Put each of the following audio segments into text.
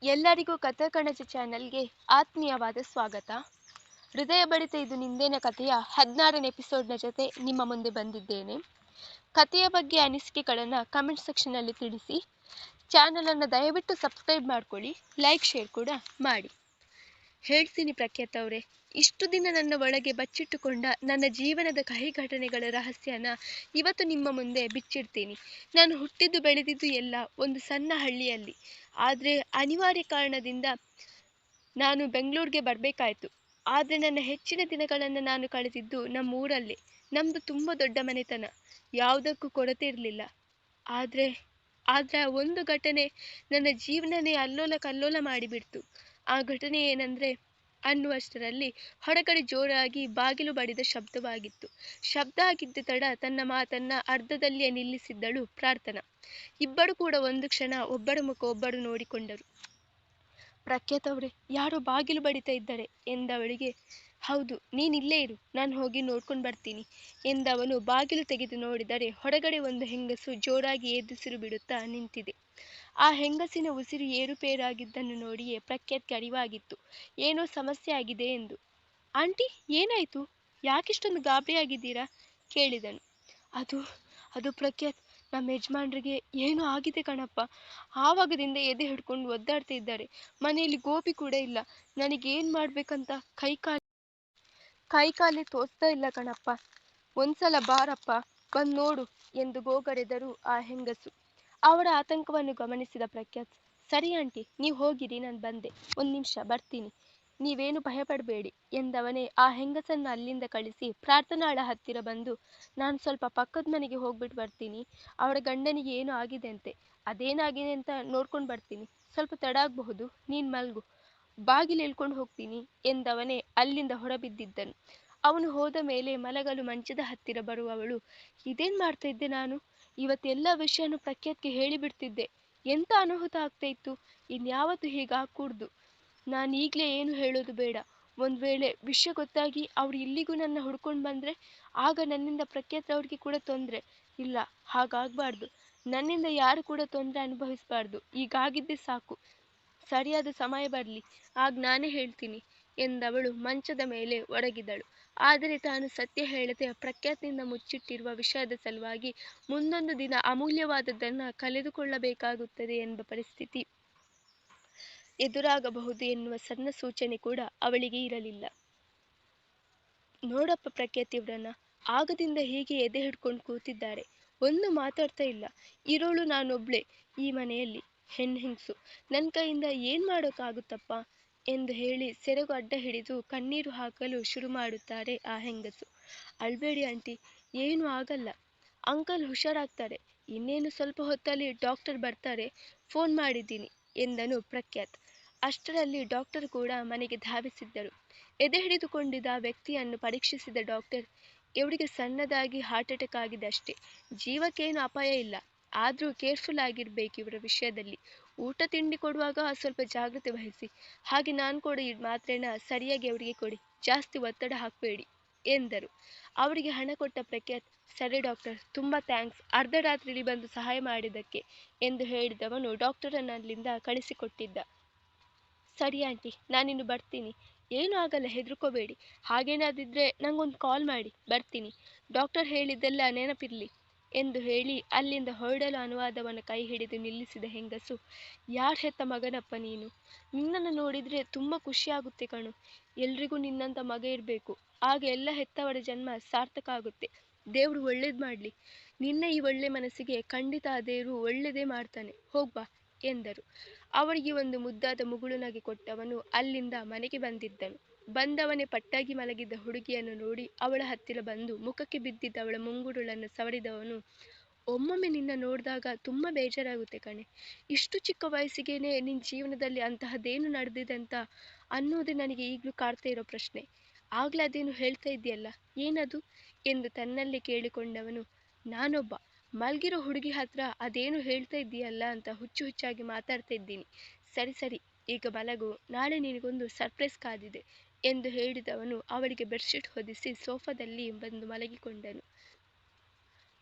ಎಲ್ಲರಿಗೂ ಕಥಾಕಣಜ ಚಾನೆಲ್ಗೆ ಆತ್ಮೀಯವಾದ ಸ್ವಾಗತ. ಹೃದಯ ಬಡಿತ ಇದು ನಿಂದೇನ ಕಥೆಯ 16ನೇ ಎಪಿಸೋಡ್ನ ಜೊತೆ ನಿಮ್ಮ ಮುಂದೆ ಬಂದಿದ್ದೇನೆ. ಕಥೆಯ ಬಗ್ಗೆ ಅನಿಸಿಕೆಗಳನ್ನು ಕಮೆಂಟ್ ಸೆಕ್ಷನಲ್ಲಿ ತಿಳಿಸಿ. ಚಾನಲನ್ನು ದಯವಿಟ್ಟು ಸಬ್ಸ್ಕ್ರೈಬ್ ಮಾಡ್ಕೊಳ್ಳಿ, ಲೈಕ್ ಶೇರ್ ಕೂಡ ಮಾಡಿ. ಹೇಳ್ತೀನಿ ಪ್ರಖ್ಯಾತ್ ಅವರೇ, ಇಷ್ಟು ದಿನ ನನ್ನ ಒಳಗೆ ಬಚ್ಚಿಟ್ಟುಕೊಂಡ ನನ್ನ ಜೀವನದ ಕಹಿ ಘಟನೆಗಳ ರಹಸ್ಯನ ಇವತ್ತು ನಿಮ್ಮ ಮುಂದೆ ಬಿಚ್ಚಿಡ್ತೀನಿ. ನಾನು ಹುಟ್ಟಿದ್ದು ಬೆಳೆದಿದ್ದು ಎಲ್ಲ ಒಂದು ಸಣ್ಣ ಹಳ್ಳಿಯಲ್ಲಿ. ಆದರೆ ಅನಿವಾರ್ಯ ಕಾರಣದಿಂದ ನಾನು ಬೆಂಗಳೂರಿಗೆ ಬರಬೇಕಾಯ್ತು. ಆದರೆ ನನ್ನ ಹೆಚ್ಚಿನ ದಿನಗಳನ್ನು ನಾನು ಕಳೆದಿದ್ದು ನಮ್ಮೂರಲ್ಲೇ. ನಮ್ಮದು ತುಂಬ ದೊಡ್ಡ ಮನೆತನ, ಯಾವುದಕ್ಕೂ ಕೊರತೆ ಇರಲಿಲ್ಲ. ಆದರೆ ಒಂದು ಘಟನೆ ನನ್ನ ಜೀವನನೇ ಅಲ್ಲೋಲ ಕಲ್ಲೋಲ ಮಾಡಿಬಿಡ್ತು. ಆ ಘಟನೆ ಏನಂದರೆ, ಅನ್ನುವಷ್ಟರಲ್ಲಿ ಹೊರಗಡೆ ಜೋರಾಗಿ ಬಾಗಿಲು ಬಡಿದ ಶಬ್ದವಾಗಿತ್ತು. ಶಬ್ದ ಆಗಿದ್ದ ತಡ ತನ್ನ ಮಾತನ್ನ ಅರ್ಧದಲ್ಲಿಯೇ ನಿಲ್ಲಿಸಿದ್ದಳು ಪ್ರಾರ್ಥನಾ. ಇಬ್ಬರು ಕೂಡ ಒಂದು ಕ್ಷಣ ಒಬ್ಬರ ಮುಖ ಒಬ್ಬರು ನೋಡಿಕೊಂಡರು. ಪ್ರಖ್ಯಾತ್ ಅವರೇ, ಯಾರೋ ಬಾಗಿಲು ಬಡಿತಾ ಇದ್ದಾರೆ ಎಂದವಳಿಗೆ. ಹೌದು, ನೀನಿಲ್ಲೇ ಇರು, ನಾನು ಹೋಗಿ ನೋಡ್ಕೊಂಡು ಬರ್ತೀನಿ ಎಂದವನು ಬಾಗಿಲು ತೆಗೆದು ನೋಡಿದರೆ ಹೊರಗಡೆ ಒಂದು ಹೆಂಗಸು ಜೋರಾಗಿ ಎದ್ದುಸಿರು ಬಿಡುತ್ತಾ ನಿಂತಿದೆ. ಆ ಹೆಂಗಸಿನ ಉಸಿರು ಏರುಪೇರಾಗಿದ್ದನ್ನು ನೋಡಿಯೇ ಪ್ರಖ್ಯಾತ್ಗೆ ಅರಿವಾಗಿತ್ತು, ಏನೋ ಸಮಸ್ಯೆ ಆಗಿದೆ ಎಂದು. ಆಂಟಿ, ಏನಾಯ್ತು? ಯಾಕಿಷ್ಟೊಂದು ಗಾಬರಿಯಾಗಿದ್ದೀರಾ ಕೇಳಿದನು. ಅದು ಪ್ರಖ್ಯಾತ್, ನಮ್ಮ ಯಜಮಾನ್ರಿಗೆ ಏನೋ ಆಗಿದೆ ಕಣಪ್ಪ. ಆವಾಗದಿಂದ ಎದೆ ಹಿಡ್ಕೊಂಡು ಒದ್ದಾಡ್ತಾ ಇದ್ದಾರೆ. ಮನೆಯಲ್ಲಿ ಗೋಪಿ ಕೂಡ ಇಲ್ಲ. ನನಗೇನು ಮಾಡ್ಬೇಕಂತ ಕೈ ಕಾಲೇ ತೋಚ್ತಾ ಇಲ್ಲ ಕಣಪ್ಪ. ಒಂದ್ಸಲ ಬಾರಪ್ಪ, ಬಂದು ನೋಡು ಎಂದು ಗೋಗರೆದರು ಆ ಹೆಂಗಸು. ಅವರ ಆತಂಕವನ್ನು ಗಮನಿಸಿದ ಪ್ರಖ್ಯಾತ್, ಸರಿ ಆಂಟಿ, ನೀವು ಹೋಗಿರಿ, ನಾನು ಬಂದೆ, ಒಂದು ನಿಮಿಷ ಬರ್ತೀನಿ, ನೀವೇನು ಭಯಪಡಬೇಡಿ ಎಂದವನೇ ಆ ಹೆಂಗಸನ್ನು ಅಲ್ಲಿಂದ ಕಳಿಸಿ ಪ್ರಾರ್ಥನಾಳ ಹತ್ತಿರ ಬಂದು, ನಾನು ಸ್ವಲ್ಪ ಪಕ್ಕದ ಮನೆಗೆ ಹೋಗ್ಬಿಟ್ಟು ಬರ್ತೀನಿ, ಅವಳ ಗಂಡನಿಗೆ ಏನೋ ಆಗಿದೆ ಅಂತೆ, ಅದೇನಾಗಿದೆ ಅಂತ ನೋಡ್ಕೊಂಡು ಬರ್ತೀನಿ, ಸ್ವಲ್ಪ ತಡ ಆಗಬಹುದು, ನೀನು ಮಲ್ಗು, ಬಾಗಿಲು ಇಳ್ಕೊಂಡು ಹೋಗ್ತೀನಿ ಎಂದವನೇ ಅಲ್ಲಿಂದ ಹೊರಬಿದ್ದಿದ್ದನು. ಅವನು ಹೋದ ಮೇಲೆ ಮಲಗಲು ಮಂಚದ ಹತ್ತಿರ ಬರುವವಳು, ಇದೇನು ಮಾಡ್ತಾ ಇದ್ದೆ ನಾನು? ಇವತ್ತೆಲ್ಲ ವಿಷಯನೂ ಪ್ರಖ್ಯಾತ್ಗೆ ಹೇಳಿಬಿಡ್ತಿದ್ದೆ. ಎಂಥ ಅನಾಹುತ ಆಗ್ತಾ ಇತ್ತು. ಇನ್ಯಾವತ್ತೂ ಹೀಗಾಗಕೂಡ್ದು. ನಾನು ಈಗಲೇ ಏನು ಹೇಳೋದು ಬೇಡ. ಒಂದು ವೇಳೆ ವಿಷಯ ಗೊತ್ತಾಗಿ ಅವ್ರು ಇಲ್ಲಿಗೂ ನನ್ನ ಹುಡ್ಕೊಂಡು ಬಂದರೆ ಆಗ ನನ್ನಿಂದ ಪ್ರಖ್ಯಾತ್ ಅವ್ರಿಗೆ ಕೂಡ ತೊಂದರೆ. ಇಲ್ಲ, ಹಾಗಾಗಬಾರ್ದು. ನನ್ನಿಂದ ಯಾರು ಕೂಡ ತೊಂದರೆ ಅನುಭವಿಸಬಾರ್ದು. ಈಗಾಗಿದ್ದೇ ಸಾಕು. ಸರಿಯಾದ ಸಮಯ ಬರಲಿ, ಆಗ ನಾನೇ ಹೇಳ್ತೀನಿ ಎಂದವಳು ಮಂಚದ ಮೇಲೆ ಒರಗಿದಳು. ಆದರೆ ತಾನು ಸತ್ಯ ಹೇಳದೆ ಪ್ರಖ್ಯಾತ್ನಿಂದ ಮುಚ್ಚಿಟ್ಟಿರುವ ವಿಷಯದ ಸಲುವಾಗಿ ಮುಂದೊಂದು ದಿನ ಅಮೂಲ್ಯವಾದದ್ದನ್ನು ಕಳೆದುಕೊಳ್ಳಬೇಕಾಗುತ್ತದೆ ಎಂಬ ಪರಿಸ್ಥಿತಿ ಎದುರಾಗಬಹುದು ಎನ್ನುವ ಸಣ್ಣ ಸೂಚನೆ ಕೂಡ ಅವಳಿಗೆ ಇರಲಿಲ್ಲ. ನೋಡಪ್ಪ ಪ್ರಖ್ಯಾತ್ ಇವ್ರನ್ನ, ಆಗದಿಂದ ಹೀಗೆ ಎದೆ ಹಿಡ್ಕೊಂಡು ಕೂತಿದ್ದಾರೆ, ಒಂದು ಮಾತಾಡ್ತಾ ಇಲ್ಲ. ಇರೋಳು ನಾನೊಬ್ಳೆ ಈ ಮನೆಯಲ್ಲಿ, ಹೆಂಗಸು. ನನ್ನ ಕೈಯಿಂದ ಏನು ಮಾಡೋಕ್ಕಾಗುತ್ತಪ್ಪ ಎಂದು ಹೇಳಿ ಸೆರಗು ಅಡ್ಡ ಹಿಡಿದು ಕಣ್ಣೀರು ಹಾಕಲು ಶುರು ಮಾಡುತ್ತಾರೆ ಆ ಹೆಂಗಸು. ಅಳ್ಬೇಡಿ ಆಂಟಿ, ಏನೂ ಆಗಲ್ಲ, ಅಂಕಲ್ ಹುಷಾರಾಗ್ತಾರೆ, ಇನ್ನೇನು ಸ್ವಲ್ಪ ಹೊತ್ತಲ್ಲಿ ಡಾಕ್ಟರ್ ಬರ್ತಾರೆ, ಫೋನ್ ಮಾಡಿದ್ದೀನಿ ಎಂದನು ಪ್ರಖ್ಯಾತ್. ಅಷ್ಟರಲ್ಲಿ ಡಾಕ್ಟರ್ ಕೂಡ ಮನೆಗೆ ಧಾವಿಸಿದ್ದರು. ಎದೆ ಹಿಡಿದುಕೊಂಡಿದ್ದ ವ್ಯಕ್ತಿಯನ್ನು ಪರೀಕ್ಷಿಸಿದ ಡಾಕ್ಟರ್, ಇವರಿಗೆ ಸಣ್ಣದಾಗಿ ಹಾರ್ಟ್ ಅಟ್ಯಾಕ್ ಆಗಿದೆ ಅಷ್ಟೇ, ಜೀವಕ್ಕೇನು ಅಪಾಯ ಇಲ್ಲ, ಆದರೂ ಕೇರ್ಫುಲ್ ಆಗಿರಬೇಕು ಇವರ ವಿಷಯದಲ್ಲಿ. ಊಟ ತಿಂಡಿ ಕೊಡುವಾಗ ಸ್ವಲ್ಪ ಜಾಗ್ರತೆ ವಹಿಸಿ. ಹಾಗೆ ನಾನು ಕೊಡೋ ಈ ಮಾತ್ರೆನ ಸರಿಯಾಗಿ ಅವರಿಗೆ ಕೊಡಿ, ಜಾಸ್ತಿ ಒತ್ತಡ ಹಾಕಬೇಡಿ ಎಂದರು. ಅವರಿಗೆ ಹಣ ಕೊಟ್ಟ ಪ್ರಖ್ಯಾತ್, ಸರಿ ಡಾಕ್ಟರ್, ತುಂಬ ಥ್ಯಾಂಕ್ಸ್, ಅರ್ಧ ರಾತ್ರಿಲಿ ಬಂದು ಸಹಾಯ ಮಾಡಿದ್ದಕ್ಕೆ ಎಂದು ಹೇಳಿದವನು ಡಾಕ್ಟರನ್ನು ಅಲ್ಲಿಂದ ಕಳಿಸಿಕೊಟ್ಟಿದ್ದ. ಸರಿ ಆಂಟಿ, ನಾನಿನ್ನು ಬರ್ತೀನಿ, ಏನೂ ಆಗಲ್ಲ, ಹೆದರ್ಕೋಬೇಡಿ, ಹಾಗೇನಾದಿದ್ರೆ ನಂಗೊಂದು ಕಾಲ್ ಮಾಡಿ, ಬರ್ತೀನಿ, ಡಾಕ್ಟರ್ ಹೇಳಿದ್ದೆಲ್ಲ ನೆನಪಿರಲಿ ಎಂದು ಹೇಳಿ ಅಲ್ಲಿಂದ ಹೊರಡಲು ಅನುವಾದವನ ಕೈ ಹಿಡಿದು ನಿಲ್ಲಿಸಿದ ಹೆಂಗಸು, ಯಾರು ಹೆತ್ತ ಮಗನಪ್ಪ ನೀನು? ನಿನ್ನನ್ನು ನೋಡಿದರೆ ತುಂಬ ಖುಷಿಯಾಗುತ್ತೆ ಕಣು. ಎಲ್ರಿಗೂ ನಿನ್ನಂಥ ಮಗ ಇರಬೇಕು, ಆಗ ಎಲ್ಲ ಹೆತ್ತವರ ಜನ್ಮ ಸಾರ್ಥಕ ಆಗುತ್ತೆ. ದೇವರು ಒಳ್ಳೇದು ಮಾಡಲಿ. ನಿನ್ನ ಈ ಒಳ್ಳೆ ಮನಸ್ಸಿಗೆ ಖಂಡಿತ ಆ ದೇವರು ಒಳ್ಳೆಯದೇ ಮಾಡ್ತಾನೆ, ಹೋಗ್ಬಾ ಎಂದರು. ಅವಳಿಗೆ ಒಂದು ಮುದ್ದಾದ ಮುಗುಳುನಗೆ ಕೊಟ್ಟವನು ಅಲ್ಲಿಂದ ಮನೆಗೆ ಬಂದಿದ್ದನು. ಬಂದವನೇ ಪಟ್ಟಾಗಿ ಮಲಗಿದ್ದ ಹುಡುಗಿಯನ್ನು ನೋಡಿ ಅವಳ ಹತ್ತಿರ ಬಂದು ಮುಖಕ್ಕೆ ಬಿದ್ದಿದ್ದ ಅವಳ ಮುಂಗುರುಳನ್ನು ಸವರಿದವನು, ಒಮ್ಮೊಮ್ಮೆ ನಿನ್ನ ನೋಡಿದಾಗ ತುಂಬ ಬೇಜಾರಾಗುತ್ತೆ ಕಣೆ. ಇಷ್ಟು ಚಿಕ್ಕ ವಯಸ್ಸಿಗೇನೆ ನಿನ್ನ ಜೀವನದಲ್ಲಿ ಅಂತಹದ್ದೇನು ನಡೆದಿದೆ ಅಂತ ಅನ್ನೋದೇ ನನಗೆ ಈಗಲೂ ಕಾಡ್ತಾ ಇರೋ ಪ್ರಶ್ನೆ. ಆಗಲೇ ಅದೇನು ಹೇಳ್ತಾ ಇದೆಯಲ್ಲ, ಏನದು ಎಂದು ತನ್ನಲ್ಲೇ ಕೇಳಿಕೊಂಡವನು, ನಾನೊಬ್ಬ ಮಲ್ಗಿರೋ ಹುಡುಗಿ ಹತ್ರ ಅದೇನು ಹೇಳ್ತಾ ಇದ್ದೀಯಲ್ಲ ಅಂತ ಹುಚ್ಚು ಹುಚ್ಚಾಗಿ ಮಾತಾಡ್ತಾ ಇದ್ದೀನಿ. ಸರಿ ಸರಿ, ಈಗ ಮಲಗು, ನಾಳೆ ನಿನಗೊಂದು ಸರ್ಪ್ರೈಸ್ ಕಾದಿದೆ ಎಂದು ಹೇಳಿದವನು ಅವಳಿಗೆ ಬೆಡ್ಶೀಟ್ ಹೊದಿಸಿ ಸೋಫಾದಲ್ಲಿ ಬಂದು ಮಲಗಿಕೊಂಡನು.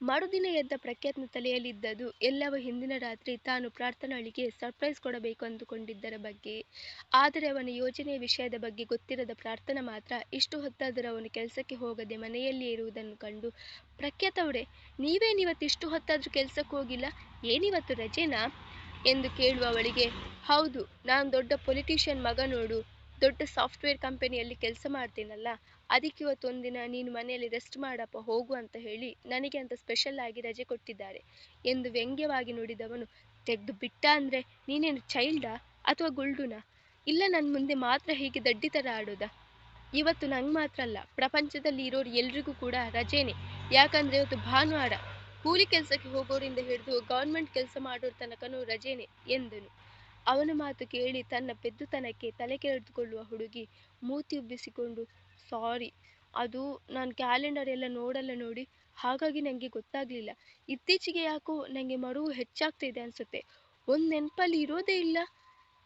ಮರುದಿನ ಎದ್ದ ಪ್ರಖ್ಯಾತ್ನ ತಲೆಯಲ್ಲಿದ್ದದ್ದು ಎಲ್ಲವೂ ಹಿಂದಿನ ರಾತ್ರಿ ತಾನು ಪ್ರಾರ್ಥನಾಳಿಗೆ ಸರ್ಪ್ರೈಸ್ ಕೊಡಬೇಕು ಅಂದುಕೊಂಡಿದ್ದರ ಬಗ್ಗೆ. ಆದರೆ ಅವನ ಯೋಜನೆಯ ವಿಷಯದ ಬಗ್ಗೆ ಗೊತ್ತಿರದ ಪ್ರಾರ್ಥನಾ ಮಾತ್ರ ಇಷ್ಟು ಹೊತ್ತಾದರೂ ಅವನು ಕೆಲಸಕ್ಕೆ ಹೋಗದೆ ಮನೆಯಲ್ಲಿಯೇ ಇರುವುದನ್ನು ಕಂಡು, ಪ್ರಖ್ಯಾತ್ ಅವರೇ, ನೀವೇನಿವತ್ತು ಇಷ್ಟು ಹೊತ್ತಾದರೂ ಕೆಲಸಕ್ಕೆ ಹೋಗಿಲ್ಲ, ಏನಿವತ್ತು ರಜೆನಾ ಎಂದು ಕೇಳುವವಳಿಗೆ, ಹೌದು, ನಾನು ದೊಡ್ಡ ಪೊಲಿಟಿಷಿಯನ್ ಮಗ ನೋಡು, ದೊಡ್ಡ ಸಾಫ್ಟ್ವೇರ್ ಕಂಪನಿಯಲ್ಲಿ ಕೆಲಸ ಮಾಡ್ತೀನಲ್ಲ, ಅದಕ್ಕೆ ಇವತ್ತು ಒಂದಿನ ನೀನು ಮನೆಯಲ್ಲಿ ರೆಸ್ಟ್ ಮಾಡಪ್ಪ ಹೋಗು ಅಂತ ಹೇಳಿ ನನಗೆ ಅಂತ ಸ್ಪೆಷಲ್ ಆಗಿ ರಜೆ ಕೊಟ್ಟಿದ್ದಾರೆ ಎಂದು ವ್ಯಂಗ್ಯವಾಗಿ ನುಡಿದವನು, ತೆಗೆದು ಬಿಟ್ಟ ಅಂದ್ರೆ ನೀನೇನು ಚೈಲ್ಡಾ ಅಥವಾ ಗುಲ್ಡುನಾ? ಇಲ್ಲ, ನನ್ನ ಮುಂದೆ ಮಾತ್ರ ಹೀಗೆ ದಡ್ಡಿ ಥರ ಆಡೋದಾ? ಇವತ್ತು ನಂಗೆ ಮಾತ್ರ ಅಲ್ಲ, ಪ್ರಪಂಚದಲ್ಲಿ ಇರೋರು ಎಲ್ರಿಗೂ ಕೂಡ ರಜೆನೆ. ಯಾಕಂದ್ರೆ ಇವತ್ತು ಭಾನುವಾರ. ಕೂಲಿ ಕೆಲಸಕ್ಕೆ ಹೋಗೋರಿಂದ ಹಿಡಿದು ಗವರ್ಮೆಂಟ್ ಕೆಲಸ ಮಾಡೋರ ತನಕನೂ ರಜೆನೆ ಎಂದನು. ಅವನ ಮಾತು ಕೇಳಿ ತನ್ನ ಪೆದ್ದುತನಕ್ಕೆ ತಲೆ ಕೆರೆದುಕೊಳ್ಳುವ ಹುಡುಗಿ ಮೂತಿ ಉಬ್ಬಿಸಿಕೊಂಡು, ಸಾರಿ, ಅದು ನಾನು ಕ್ಯಾಲೆಂಡರ್ ಎಲ್ಲ ನೋಡಲ್ಲ ನೋಡಿ, ಹಾಗಾಗಿ ನನಗೆ ಗೊತ್ತಾಗ್ಲಿಲ್ಲ. ಇತ್ತೀಚೆಗೆ ಯಾಕೋ ನನಗೆ ಮರುವು ಹೆಚ್ಚಾಗ್ತಿದೆ ಅನ್ಸುತ್ತೆ. ಒಂದು ನೆನಪಲ್ಲಿ ಇರೋದೇ ಇಲ್ಲ.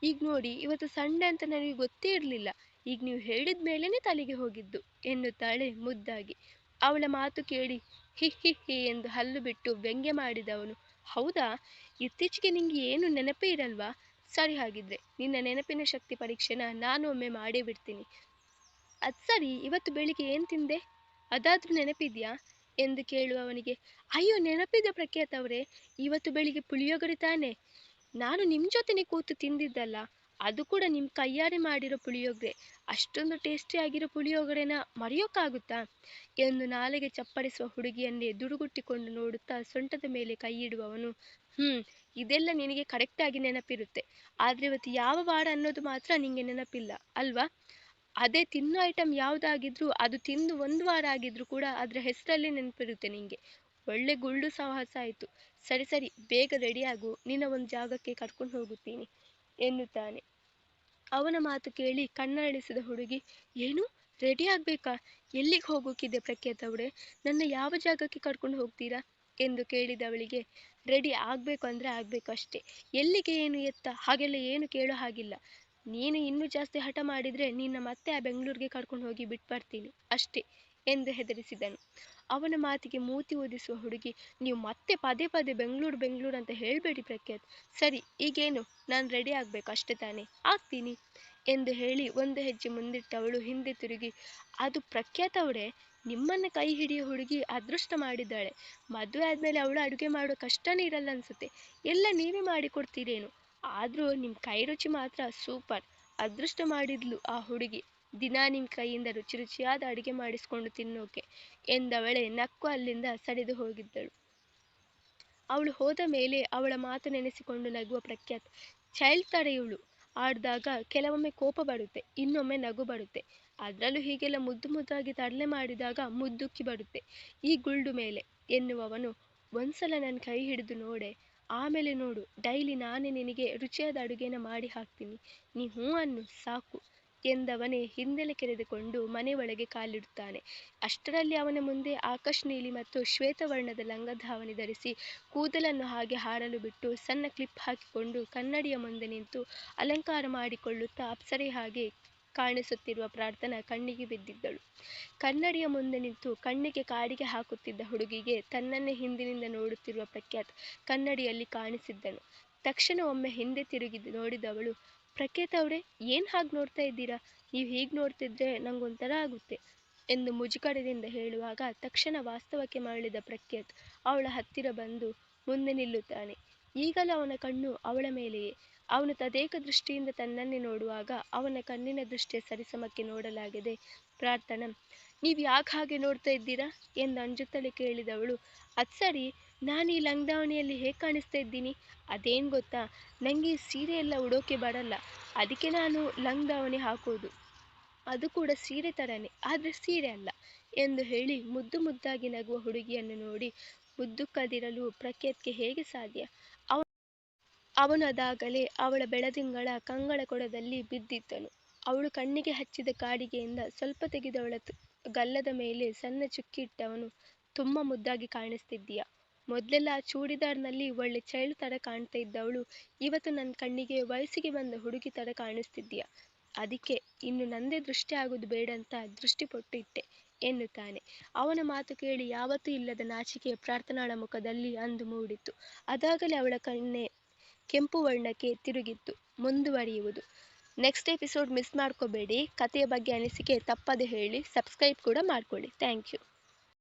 ಈಗ ನೋಡಿ, ಇವತ್ತು ಸಂಡೆ ಅಂತ ನನಗೆ ಗೊತ್ತೇ ಇರಲಿಲ್ಲ. ಈಗ ನೀವು ಹೇಳಿದ ಮೇಲೇನೆ ತಲೆಗೆ ಹೋಗಿದ್ದು ಎನ್ನುತ್ತಾಳೆ ಮುದ್ದಾಗಿ. ಅವಳ ಮಾತು ಕೇಳಿ ಹಿ ಹಿ ಹಿ ಎಂದು ಹಲ್ಲು ಬಿಟ್ಟು ವ್ಯಂಗ್ಯ ಮಾಡಿದವನು, ಹೌದಾ, ಇತ್ತೀಚೆಗೆ ನಿಂಗೆ ಏನು ನೆನಪೇ ಇರಲ್ವಾ? ಸರಿ, ಹಾಗಿದ್ರೆ ನಿನ್ನ ನೆನಪಿನ ಶಕ್ತಿ ಪರೀಕ್ಷೆನ ನಾನು ಒಮ್ಮೆ ಮಾಡೇ ಬಿಡ್ತೀನಿ. ಅದು ಸರಿ, ಇವತ್ತು ಬೆಳಿಗ್ಗೆ ಏನು ತಿಂದೆ, ಅದಾದ್ರೂ ನೆನಪಿದ್ಯಾ ಎಂದು ಕೇಳುವವನಿಗೆ, ಅಯ್ಯೋ ನೆನಪಿದೆ ಪ್ರಖ್ಯಾತ್ ಅವರೇ, ಇವತ್ತು ಬೆಳಿಗ್ಗೆ ಪುಳಿಯೋಗರೆ ತಾನೆ, ನಾನು ನಿಮ್ಮ ಜೊತೆನೆ ಕೂತು ತಿಂದಿದ್ದಲ್ಲ, ಅದು ಕೂಡ ನಿಮ್ಮ ಕೈಯಾರೆ ಮಾಡಿರೋ ಪುಳಿಯೋಗರೆ. ಅಷ್ಟೊಂದು ಟೇಸ್ಟಿ ಆಗಿರೋ ಪುಳಿಯೋಗರೆನ ಮರೆಯೋಕ್ಕಾಗುತ್ತಾ ಎಂದು ನಾಲಿಗೆ ಚಪ್ಪಡಿಸುವ ಹುಡುಗಿಯನ್ನೇ ದುಡುಗುಟ್ಟಿಕೊಂಡು ನೋಡುತ್ತಾ ಸೊಂಟದ ಮೇಲೆ ಕೈ ಇಡುವವನು, ಇದೆಲ್ಲ ನಿನಗೆ ಕರೆಕ್ಟಾಗಿ ನೆನಪಿರುತ್ತೆ, ಆದರೆ ಇವತ್ತು ಯಾವ ವಾರ ಅನ್ನೋದು ಮಾತ್ರ ನಿಂಗೆ ನೆನಪಿಲ್ಲ ಅಲ್ವಾ? ಅದೇ ತಿನ್ನೋ ಐಟಮ್ ಯಾವುದಾಗಿದ್ರೂ ಅದು ತಿಂದು ಒಂದು ವಾರ ಆಗಿದ್ರೂ ಕೂಡ ಅದರ ಹೆಸರಲ್ಲೇ ನೆನಪಿರುತ್ತೆ ನಿಂಗೆ. ಒಳ್ಳೆ ಗುಳ್ಳು ಸಾಹಸ ಆಯಿತು. ಸರಿ ಸರಿ, ಬೇಗ ರೆಡಿಯಾಗು, ನಿನ್ನ ಒಂದು ಜಾಗಕ್ಕೆ ಕರ್ಕೊಂಡು ಹೋಗುತ್ತೀನಿ ಎನ್ನುತ್ತಾನೆ. ಅವನ ಮಾತು ಕೇಳಿ ಕಣ್ಣರಳಿಸಿದ ಹುಡುಗಿ, ಏನು, ರೆಡಿ ಆಗ್ಬೇಕಾ? ಎಲ್ಲಿಗೆ ಹೋಗೋಕಿದೆ ಪ್ರಖ್ಯಾತ್ ಅವರೇ? ನನ್ನ ಯಾವ ಜಾಗಕ್ಕೆ ಕರ್ಕೊಂಡು ಹೋಗ್ತೀರಾ ಎಂದು ಕೇಳಿದವಳಿಗೆ, ರೆಡಿ ಆಗಬೇಕು ಅಂದರೆ ಆಗಬೇಕು ಅಷ್ಟೇ, ಎಲ್ಲಿಗೆ ಏನು ಎತ್ತ ಹಾಗೆಲ್ಲ ಏನು ಕೇಳೋ ಹಾಗಿಲ್ಲ. ನೀನು ಇನ್ನೂ ಜಾಸ್ತಿ ಹಠ ಮಾಡಿದರೆ ನಿನ್ನ ಮತ್ತೆ ಆ ಬೆಂಗಳೂರಿಗೆ ಕರ್ಕೊಂಡು ಹೋಗಿ ಬಿಟ್ಟು ಬರ್ತೀನಿ ಅಷ್ಟೇ ಎಂದು ಹೆದರಿಸಿದನು. ಅವನ ಮಾತಿಗೆ ಮೂತಿ ಊದಿಸುವ ಹುಡುಗಿ, ನೀವು ಮತ್ತೆ ಪದೇ ಪದೇ ಬೆಂಗಳೂರು ಬೆಂಗಳೂರು ಅಂತ ಹೇಳಬೇಡಿ ಪ್ರಖ್ಯಾತ್. ಸರಿ, ಈಗೇನು, ನಾನು ರೆಡಿ ಆಗಬೇಕು ಅಷ್ಟೇ ತಾನೇ, ಆಗ್ತೀನಿ ಎಂದು ಹೇಳಿ ಒಂದು ಹೆಜ್ಜೆ ಮುಂದಿಟ್ಟವಳು ಹಿಂದೆ ತಿರುಗಿ, ಅದು ಪ್ರಖ್ಯಾತ್ ಅವರೇ, ನಿಮ್ಮನ್ನ ಕೈ ಹಿಡಿಯೋ ಹುಡುಗಿ ಅದೃಷ್ಟ ಮಾಡಿದ್ದಾಳೆ. ಮದುವೆ ಆದಮೇಲೆ ಅವಳು ಅಡುಗೆ ಮಾಡೋ ಕಷ್ಟನೇ ಇರಲ್ಲ ಅನ್ಸುತ್ತೆ, ಎಲ್ಲ ನೀವೇ ಮಾಡಿಕೊಡ್ತೀರೇನು, ಆದರೂ ನಿಮ್ಮ ಕೈ ರುಚಿ ಮಾತ್ರ ಸೂಪರ್. ಅದೃಷ್ಟ ಮಾಡಿದ್ಲು ಆ ಹುಡುಗಿ, ದಿನ ನಿಮ್ಮ ಕೈಯಿಂದ ರುಚಿ ರುಚಿಯಾದ ಅಡುಗೆ ಮಾಡಿಸ್ಕೊಂಡು ತಿನ್ನೋಕೆ ಎಂದವಳೆ ನಕ್ಕು ಅಲ್ಲಿಂದ ಸರಿದು ಹೋಗಿದ್ದಳು. ಅವಳು ಹೋದ ಮೇಲೆ ಅವಳ ಮಾತು ನೆನೆಸಿಕೊಂಡು ನಗುವ ಪ್ರಖ್ಯಾತ್, ಚೈಲ್ಡ್ ಥರ ಇವಳು, ಆಡಿದಾಗ ಕೆಲವೊಮ್ಮೆ ಕೋಪ ಬರುತ್ತೆ, ಇನ್ನೊಮ್ಮೆ ನಗು ಬರುತ್ತೆ, ಅದರಲ್ಲೂ ಹೀಗೆಲ್ಲ ಮುದ್ದು ಮುದ್ದಾಗಿ ತರಲೆ ಮಾಡಿದಾಗ ಮುದ್ದುಕ್ಕಿ ಬರುತ್ತೆ ಈ ಗುಳ್ಡು ಮೇಲೆ ಎನ್ನುವವನು, ಒಂದ್ಸಲ ನನ್ನ ಕೈ ಹಿಡಿದು ನೋಡೆ, ಆಮೇಲೆ ನೋಡು, ಡೈಲಿ ನಾನೇ ನಿನಗೆ ರುಚಿಯಾದ ಅಡುಗೆನ ಮಾಡಿ ಹಾಕ್ತೀನಿ, ನೀ ಹ್ಞೂ ಅನ್ನು ಸಾಕು ಎಂದವನೇ ಹಿಂದೆಲೆ ಕೆರೆದುಕೊಂಡು ಮನೆ ಒಳಗೆ ಕಾಲಿಡುತ್ತಾನೆ. ಅಷ್ಟರಲ್ಲಿ ಅವನ ಮುಂದೆ ಆಕಾಶ್ ನೀಲಿ ಮತ್ತು ಶ್ವೇತವರ್ಣದ ಲಂಗಧಾವಣಿ ಧರಿಸಿ ಕೂದಲನ್ನು ಹಾಗೆ ಹಾರಲು ಬಿಟ್ಟು ಸಣ್ಣ ಕ್ಲಿಪ್ ಹಾಕಿಕೊಂಡು ಕನ್ನಡಿಯ ಮುಂದೆ ನಿಂತು ಅಲಂಕಾರ ಮಾಡಿಕೊಳ್ಳುತ್ತಾ ಅಪ್ಸರೆ ಹಾಗೆ ಕಾಣಿಸುತ್ತಿರುವ ಪ್ರಾರ್ಥನಾ ಕಣ್ಣಿಗೆ ಬಿದ್ದಿದ್ದಳು. ಕನ್ನಡಿಯ ಮುಂದೆ ನಿಂತು ಕಣ್ಣಿಗೆ ಕಾಡಿಗೆ ಹಾಕುತ್ತಿದ್ದ ಹುಡುಗಿಗೆ ತನ್ನನ್ನೇ ಹಿಂದಿನಿಂದ ನೋಡುತ್ತಿರುವ ಪ್ರಖ್ಯಾತ್ ಕನ್ನಡಿಯಲ್ಲಿ ಕಾಣಿಸಿದ್ದನು. ತಕ್ಷಣ ಒಮ್ಮೆ ಹಿಂದೆ ತಿರುಗಿ ನೋಡಿದವಳು, ಪ್ರಖ್ಯಾತ್ ಅವರೇ, ಏನು ಹಾಗೆ ನೋಡ್ತಾ ಇದ್ದೀರಾ, ನೀವು ಹೀಗೆ ನೋಡ್ತಿದ್ರೆ ನಂಗೊಂಥರ ಆಗುತ್ತೆ ಎಂದು ಮುಜುಗರದಿಂದ ಹೇಳುವಾಗ ತಕ್ಷಣ ವಾಸ್ತವಕ್ಕೆ ಮರಳಿದ ಪ್ರಖ್ಯಾತ್ ಅವಳ ಹತ್ತಿರ ಬಂದು ಮುಂದೆ ನಿಲ್ಲುತ್ತಾನೆ. ಈಗಲೂ ಅವನ ಕಣ್ಣು ಅವಳ ಮೇಲೆಯೇ. ಅವನು ತದೇಕ ದೃಷ್ಟಿಯಿಂದ ತನ್ನನ್ನೇ ನೋಡುವಾಗ ಅವನ ಕಣ್ಣಿನ ದೃಷ್ಟಿಯ ಸರಿಸಮಕ್ಕೆ ನೋಡಲಾಗದೆ ಪ್ರಾರ್ಥನಾ, ನೀವು ಯಾಕೆ ಹಾಗೆ ನೋಡ್ತಾ ಇದ್ದೀರಾ ಎಂದು ಅಂಜುತ್ತಲೇ ಕೇಳಿದವಳು, ಅದು ಸರಿ, ನಾನು ಈ ಲಂಗದಾವಣಿಯಲ್ಲಿ ಹೇಗೆ ಕಾಣಿಸ್ತಾ ಇದ್ದೀನಿ, ಅದೇನು ಗೊತ್ತಾ, ನನಗೆ ಈ ಸೀರೆ ಎಲ್ಲ ಉಡೋಕೆ ಬರಲ್ಲ, ಅದಕ್ಕೆ ನಾನು ಲಂಗದಾವಣಿ ಹಾಕೋದು, ಅದು ಕೂಡ ಸೀರೆ ಥರನೇ, ಆದರೆ ಸೀರೆ ಅಲ್ಲ ಎಂದು ಹೇಳಿ ಮುದ್ದು ಮುದ್ದಾಗಿ ನಗುವ ಹುಡುಗಿಯನ್ನು ನೋಡಿ ಮುದ್ದುಕ್ಕದಿರಲು ಪ್ರಖ್ಯಾತ್ಗೆ ಹೇಗೆ ಸಾಧ್ಯ? ಅವನು ಅದಾಗಲೇ ಅವಳ ಬೆಳದಿಂಗಳ ಕಂಗಳ ಕೊಡದಲ್ಲಿ ಬಿದ್ದಿದ್ದನು. ಅವಳು ಕಣ್ಣಿಗೆ ಹಚ್ಚಿದ ಕಾಡಿಗೆಯಿಂದ ಸ್ವಲ್ಪ ತೆಗೆದವಳ ಗಲ್ಲದ ಮೇಲೆ ಸಣ್ಣ ಚುಕ್ಕಿ ಇಟ್ಟವನು, ತುಂಬ ಮುದ್ದಾಗಿ ಕಾಣಿಸ್ತಿದ್ದೀಯ. ಮೊದಲೆಲ್ಲ ಆ ಚೂಡಿದಾರ್ನಲ್ಲಿ ಒಳ್ಳೆ ಚೈಲ್ಡ್ ಥರ ಕಾಣ್ತಾ ಇದ್ದವಳು ಇವತ್ತು ನನ್ನ ಕಣ್ಣಿಗೆ ವಯಸ್ಸಿಗೆ ಬಂದ ಹುಡುಗಿ ಥರ ಕಾಣಿಸ್ತಿದ್ದೀಯ. ಅದಕ್ಕೆ ಇನ್ನು ನಂದೇ ದೃಷ್ಟಿ ಆಗೋದು ಬೇಡ ಅಂತ ದೃಷ್ಟಿ ಪೊಟ್ಟು ಇಟ್ಟೆ ಎನ್ನುತ್ತಾನೆ. ಅವನ ಮಾತು ಕೇಳಿ ಯಾವತ್ತೂ ಇಲ್ಲದ ನಾಚಿಕೆಯ ಪ್ರಾರ್ಥನಾಳ ಮುಖದಲ್ಲಿ ಅಂದು ಮೂಡಿತ್ತು. ಅದಾಗಲೇ ಅವಳ ಕಣ್ಣೆ ಕೆಂಪು ವರ್ಣಕ್ಕೆ ತಿರುಗಿತ್ತು. ಮುಂದುವರಿಯುವುದು. ನೆಕ್ಸ್ಟ್ ಎಪಿಸೋಡ್ ಮಿಸ್ ಮಾಡ್ಕೋಬೇಡಿ. ಕಥೆಯ ಬಗ್ಗೆ ಅನಿಸಿಕೆ ತಪ್ಪದೆ ಹೇಳಿ. ಸಬ್ಸ್ಕ್ರೈಬ್ ಕೂಡ ಮಾಡ್ಕೊಳ್ಳಿ. Thank you.